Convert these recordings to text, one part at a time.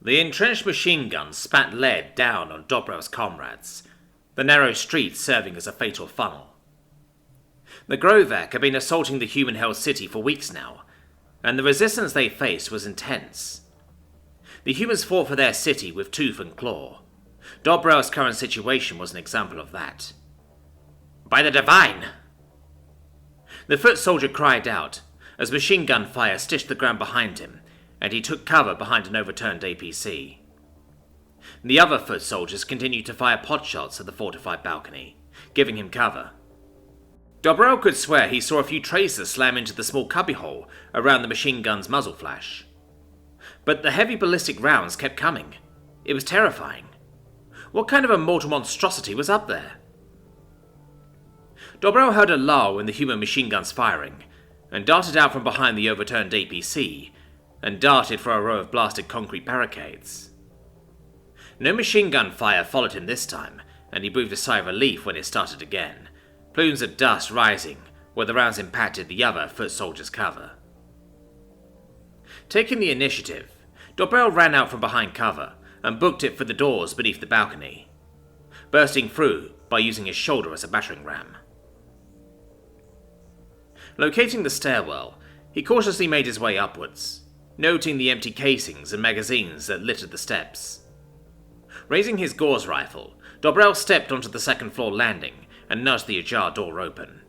The entrenched machine gun spat lead down on Dobrow's comrades, the narrow street serving as a fatal funnel. The Grovak had been assaulting the human-held city for weeks now, and the resistance they faced was intense. The humans fought for their city with tooth and claw. Dobrow's current situation was an example of that. "By the Divine!" The foot soldier cried out as machine gun fire stitched the ground behind him, and he took cover behind an overturned APC. The other foot soldiers continued to fire potshots at the fortified balcony, giving him cover. Dobrow could swear he saw a few tracers slam into the small cubbyhole around the machine gun's muzzle flash. But the heavy ballistic rounds kept coming. It was terrifying. What kind of a mortal monstrosity was up there? Dobrow heard a lull in the human machine guns firing, and darted out from behind the overturned APC, and darted for a row of blasted concrete barricades. No machine gun fire followed him this time, and he breathed a sigh of relief when it started again, plumes of dust rising where the rounds impacted the other foot soldier's cover. Taking the initiative, Dobrow ran out from behind cover and booked it for the doors beneath the balcony, bursting through by using his shoulder as a battering ram. Locating the stairwell, he cautiously made his way upwards, noting the empty casings and magazines that littered the steps. Raising his Gauss rifle, Dobrow stepped onto the second-floor landing and nudged the ajar door open.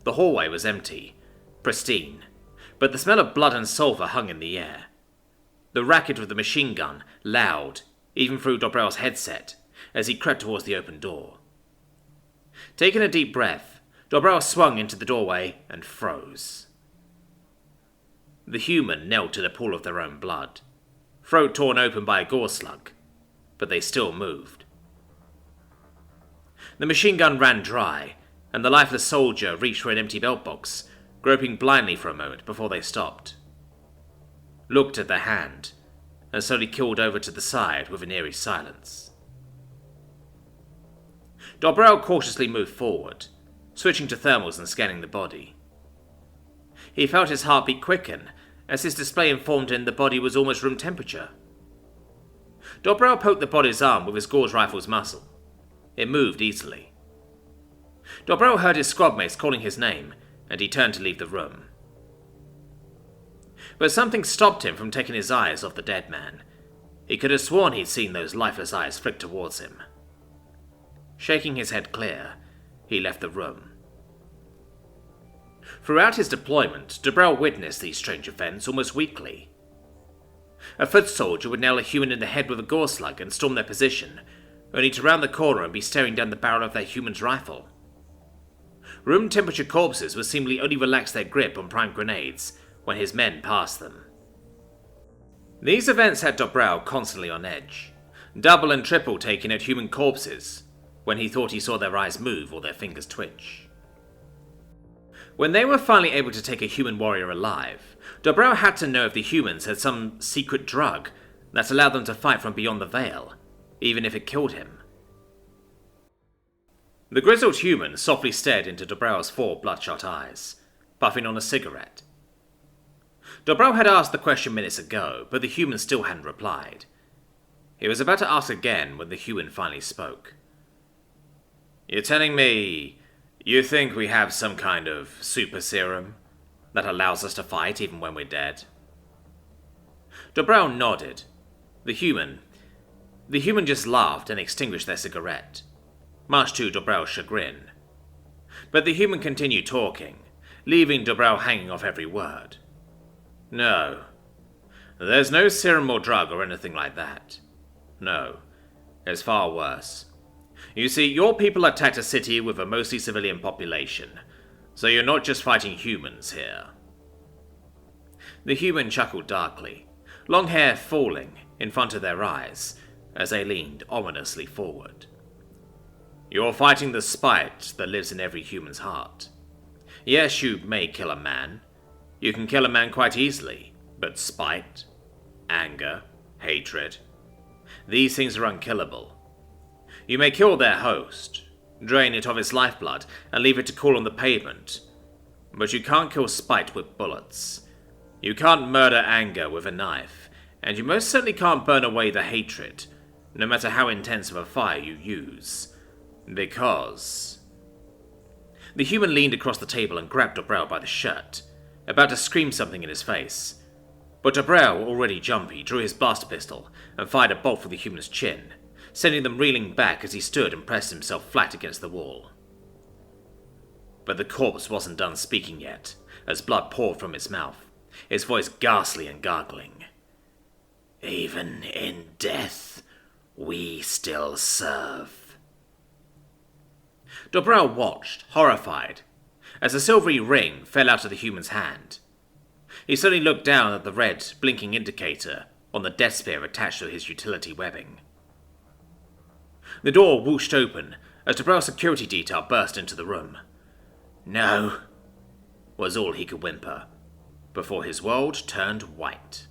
The hallway was empty, pristine, but the smell of blood and sulfur hung in the air. The racket of the machine gun loud, even through Dobrow's headset, as he crept towards the open door. Taking a deep breath, Dobrow swung into the doorway and froze. The human knelt in a pool of their own blood, throat torn open by a gore slug, but they still moved. The machine gun ran dry, and the lifeless soldier reached for an empty belt box, groping blindly for a moment before they stopped. Looked at their hand, and slowly keeled over to the side with an eerie silence. Dobrow cautiously moved forward, switching to thermals and scanning the body. He felt his heartbeat quicken as his display informed him the body was almost room temperature. Dobrow poked the body's arm with his Gauss rifle's muzzle. It moved easily. Dobrow heard his squadmates calling his name, and he turned to leave the room. But something stopped him from taking his eyes off the dead man. He could have sworn he'd seen those lifeless eyes flick towards him. Shaking his head clear, he left the room. Throughout his deployment, Dobrow witnessed these strange events almost weekly. A foot soldier would nail a human in the head with a gore slug and storm their position, only to round the corner and be staring down the barrel of their human's rifle. Room temperature corpses would seemingly only relax their grip on prime grenades when his men passed them. These events had Dobrow constantly on edge, double and triple taking at human corpses when he thought he saw their eyes move or their fingers twitch. When they were finally able to take a human warrior alive, Dobrow had to know if the humans had some secret drug that allowed them to fight from beyond the veil, even if it killed him. The grizzled human softly stared into Dobrow's 4 bloodshot eyes, puffing on a cigarette. Dobrow had asked the question minutes ago, but the human still hadn't replied. He was about to ask again when the human finally spoke. "You're telling me you think we have some kind of super serum that allows us to fight even when we're dead?" Dobrow nodded. The human just laughed and extinguished their cigarette, much to Dobrow's chagrin. But the human continued talking, leaving Dobrow hanging off every word. "No. There's no serum or drug or anything like that. No. It's far worse. You see, your people attacked a city with a mostly civilian population, so you're not just fighting humans here." The human chuckled darkly, long hair falling in front of their eyes as they leaned ominously forward. "You're fighting the spite that lives in every human's heart. Yes, you may kill a man. You can kill a man quite easily, but spite, anger, hatred, these things are unkillable. You may kill their host, drain it of its lifeblood, and leave it to cool on the pavement, but you can't kill spite with bullets. You can't murder anger with a knife, And you most certainly can't burn away the hatred, no matter how intense of a fire you use. Because... The human leaned across the table and grabbed Dobrell by the shirt, about to scream something in his face. But Dobrell, already jumpy, drew his blaster pistol and fired a bolt for the human's chin, sending them reeling back as he stood and pressed himself flat against the wall. But the corpse wasn't done speaking yet, as blood poured from its mouth, its voice ghastly and gargling. Even in death, we still serve. Dobrell watched, horrified, as a silvery ring fell out of the human's hand. He suddenly looked down at the red, blinking indicator on the death spear attached to his utility webbing. The door whooshed open as Dobrell's security detail burst into the room. No, was all he could whimper, before his world turned white.